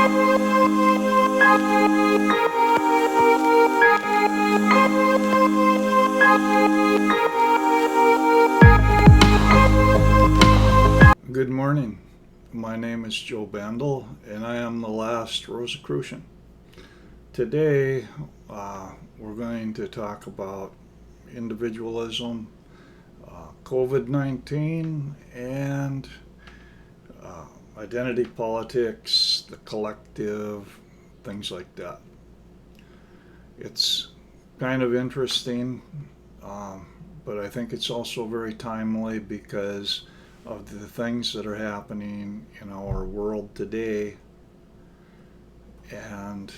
Good morning. My name is Joe Bandel, and I am the last Rosicrucian. Today, we're going to talk about individualism, COVID-19, and identity politics, the collective, things like that. It's kind of interesting, but I think it's also very timely because of the things that are happening in our world today. And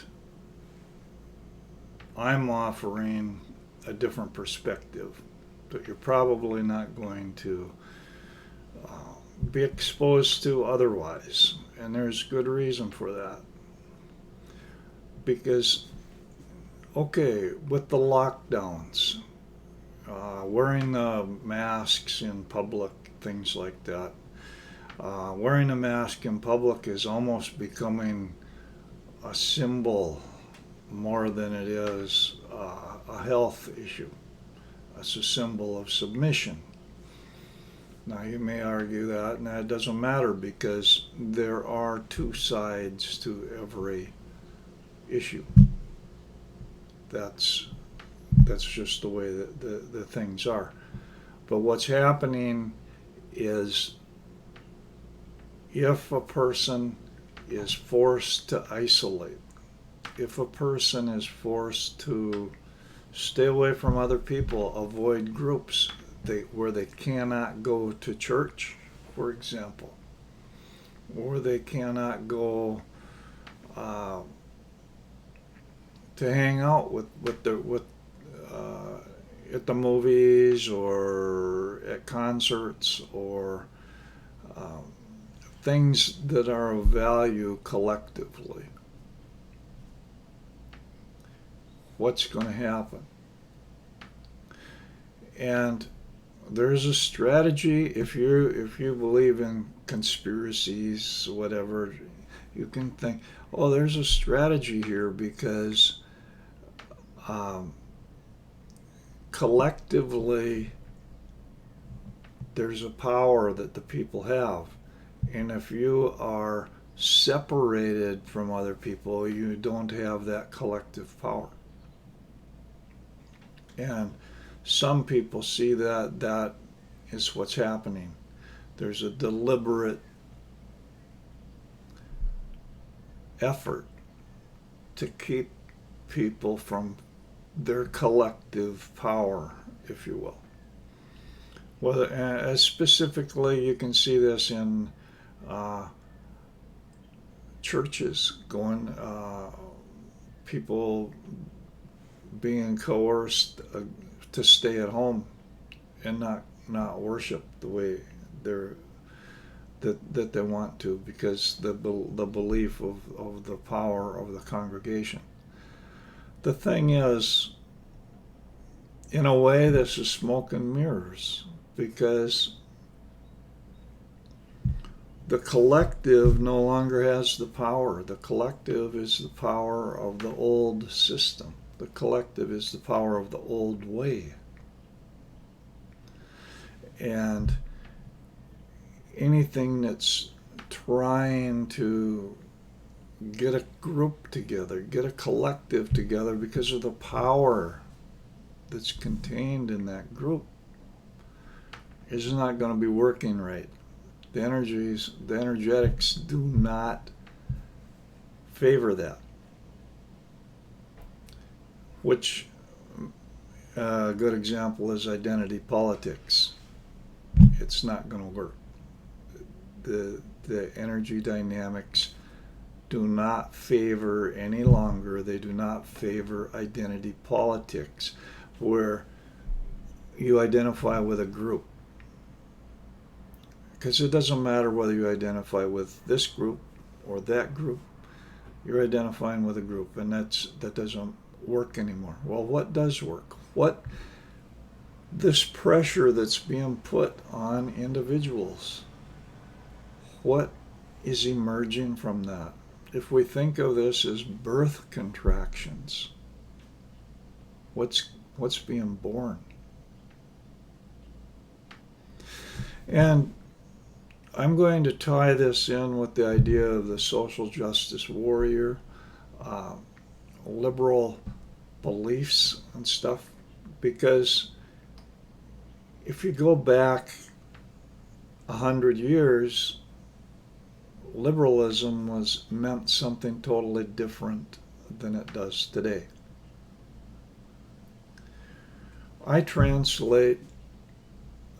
I'm offering a different perspective that you're probably not going to be exposed to otherwise. And there's good reason for that. Because, okay, with the lockdowns, wearing the masks in public, things like that. Wearing a mask in public is almost becoming a symbol more than it is a health issue. It's a symbol of submission. Now you may argue that, and that doesn't matter because there are two sides to every issue. That's just the way that the things are. But what's happening is if a person is forced to isolate, if a person is forced to stay away from other people, avoid groups where they cannot go to church, for example, or they cannot go to hang out at the movies or at concerts or things that are of value collectively. What's going to happen? And there's a strategy. If you believe in conspiracies, whatever, you can think, oh, there's a strategy here because collectively there's a power that the people have, and if you are separated from other people, you don't have that collective power. And some people see that is what's happening. There's a deliberate effort to keep people from their collective power, if you will. Well, specifically, you can see this in churches people being coerced to stay at home and not worship the way that they want to, because the belief of the power of the congregation. The thing is, in a way, this is smoke and mirrors, because the collective no longer has the power. The collective is the power of the old system. The collective is the power of the old way. And anything that's trying to get a group together, get a collective together because of the power that's contained in that group, is not going to be working right. The energetics do not favor that. Which a good example is identity politics. It's not going to work. The energy dynamics do not favor any longer. They do not favor identity politics, where you identify with a group. Because it doesn't matter whether you identify with this group or that group, you're identifying with a group, and that doesn't work anymore. Well, what does work? This pressure that's being put on individuals, what is emerging from that? if we think of this as birth contractions, what's being born? And I'm going to tie this in with the idea of the social justice warrior, uh, liberal beliefs and stuff, because if you go back 100 years, liberalism meant something totally different than it does today. I translate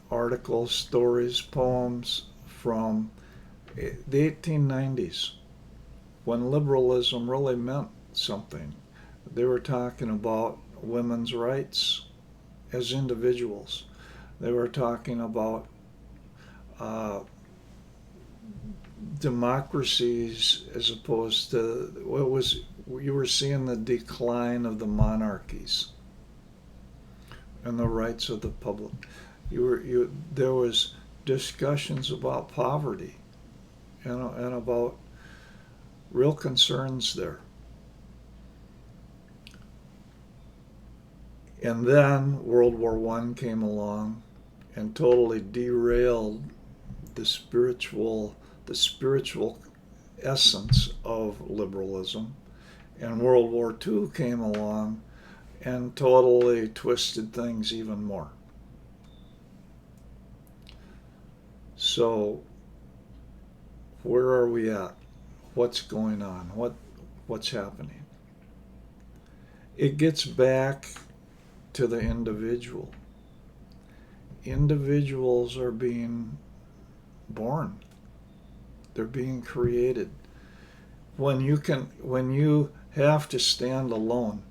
articles, stories, poems from the 1890s, when liberalism really meant something. They were talking about women's rights as individuals. They were talking about democracies as opposed to what was, you were seeing the decline of the monarchies and the rights of the public. There was discussions about poverty and about real concerns there. And then World War I came along and totally derailed the spiritual essence of liberalism. And World War II came along and totally twisted things even more. So where are we at? What's going on? What's happening? It gets back to the individual. Individuals are being born. They're being created. When you have to stand alone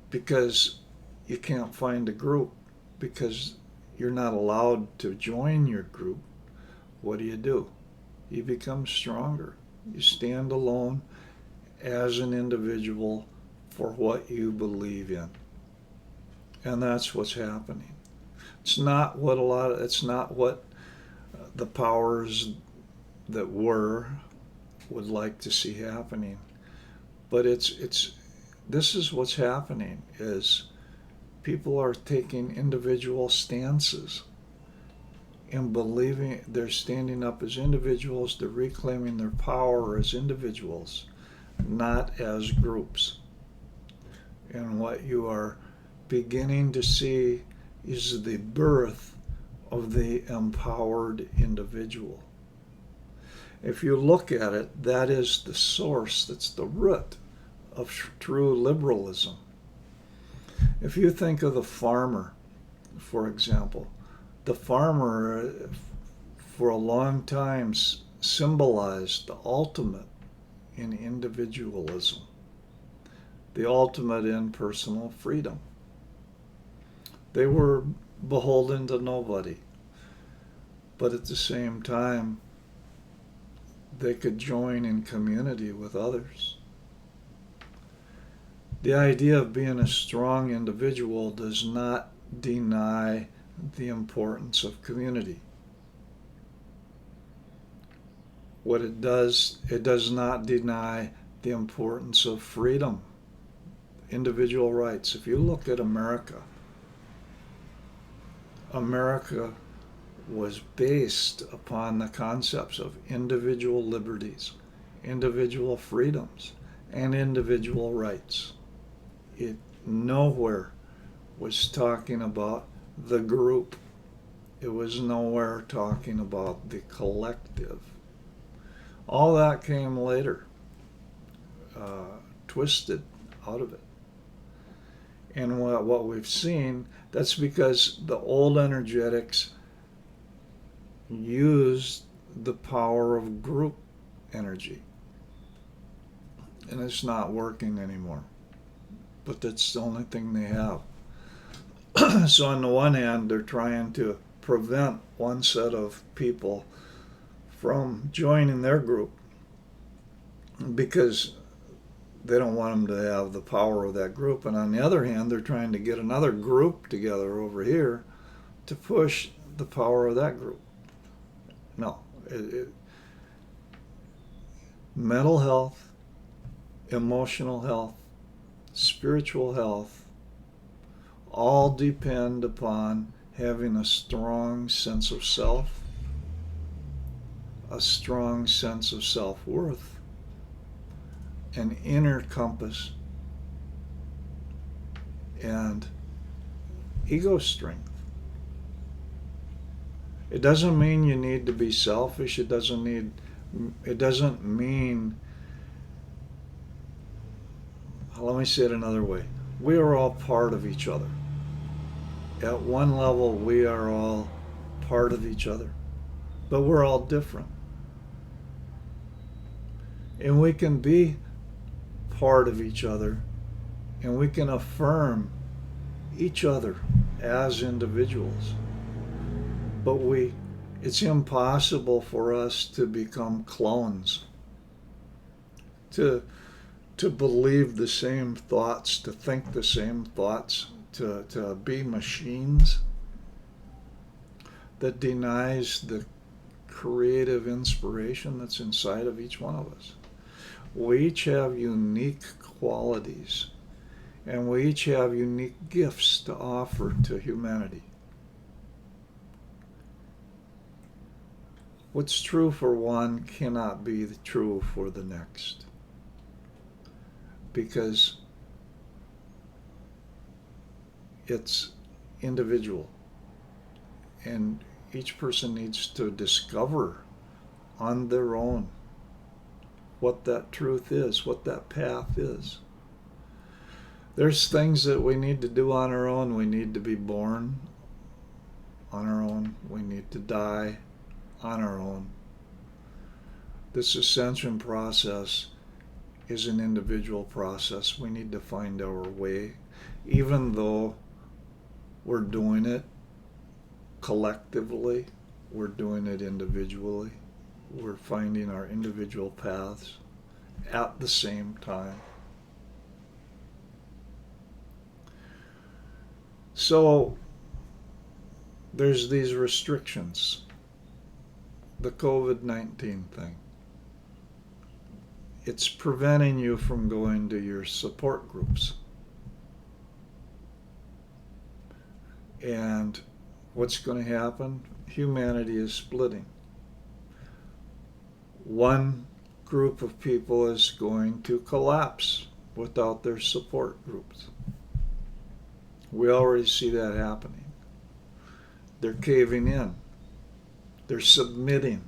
because you can't find a group, because you're not allowed to join your group, what do? You become stronger. You stand alone as an individual for what you believe in. And that's what's happening. It's not what the powers that were would like to see happening. But this is what's happening, is people are taking individual stances and believing they're standing up as individuals, they're reclaiming their power as individuals, not as groups. And what you are beginning to see is the birth of the empowered individual. If you look at it, that is the source, that's the root of true liberalism. If you think of the farmer, for example, the farmer for a long time symbolized the ultimate in individualism, the ultimate in personal freedom. They were beholden to nobody, but at the same time, they could join in community with others. The idea of being a strong individual does not deny the importance of community. What it does not deny the importance of freedom, individual rights. If you look at America was based upon the concepts of individual liberties, individual freedoms, and individual rights. It nowhere was talking about the group. It was nowhere talking about the collective. All that came later, twisted out of it. And what we've seen, that's because the old energetics used the power of group energy. And it's not working anymore. But that's the only thing they have. So on the one hand, they're trying to prevent one set of people from joining their group because they don't want them to have the power of that group. And on the other hand, they're trying to get another group together over here to push the power of that group. No. mental health, emotional health, spiritual health, all depend upon having a strong sense of self, a strong sense of self-worth, an inner compass, and ego strength. It doesn't mean you need to be selfish. It doesn't mean, let me say it another way. We are all part of each other. At one level, we are all part of each other, but we're all different. And we can be part of each other, and we can affirm each other as individuals. But it's impossible for us to become clones, to believe the same thoughts, to think the same thoughts, to be machines that denies the creative inspiration that's inside of each one of us. We each have unique qualities, and we each have unique gifts to offer to humanity. What's true for one cannot be true for the next, because it's individual, and each person needs to discover on their own what that truth is, what that path is. There's things that we need to do on our own. We need to be born on our own. We need to die on our own. This ascension process is an individual process. We need to find our way, even though we're doing it collectively, we're doing it individually. We're finding our individual paths at the same time. So there's these restrictions. The COVID-19 thing. It's preventing you from going to your support groups. And what's going to happen? Humanity is splitting. One group of people is going to collapse without their support groups. We already see that happening. They're caving in. They're submitting.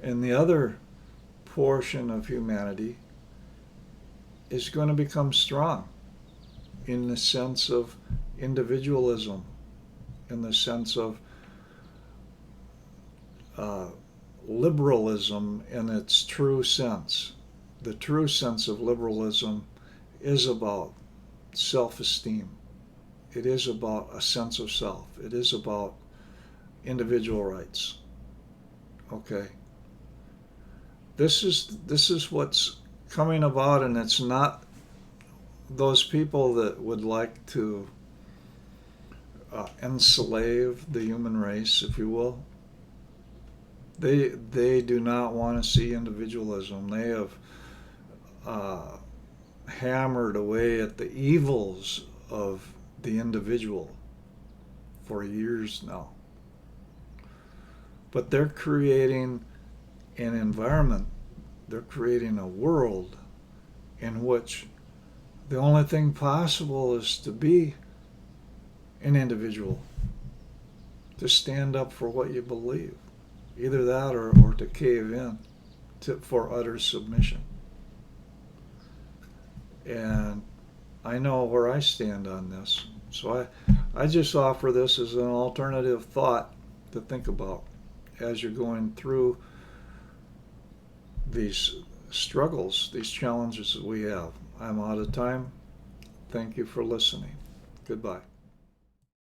And the other portion of humanity is going to become strong in the sense of individualism, in the sense of liberalism in its true sense. The true sense of liberalism is about self-esteem. It is about a sense of self. It is about individual rights. Okay? This is what's coming about, and it's not those people that would like to enslave the human race, if you will. They do not want to see individualism. They have hammered away at the evils of the individual for years now. But they're creating an environment, they're creating a world in which the only thing possible is to be an individual, to stand up for what you believe. Either that or to cave in for utter submission. And I know where I stand on this. So I just offer this as an alternative thought to think about as you're going through these struggles, these challenges that we have. I'm out of time. Thank you for listening. Goodbye.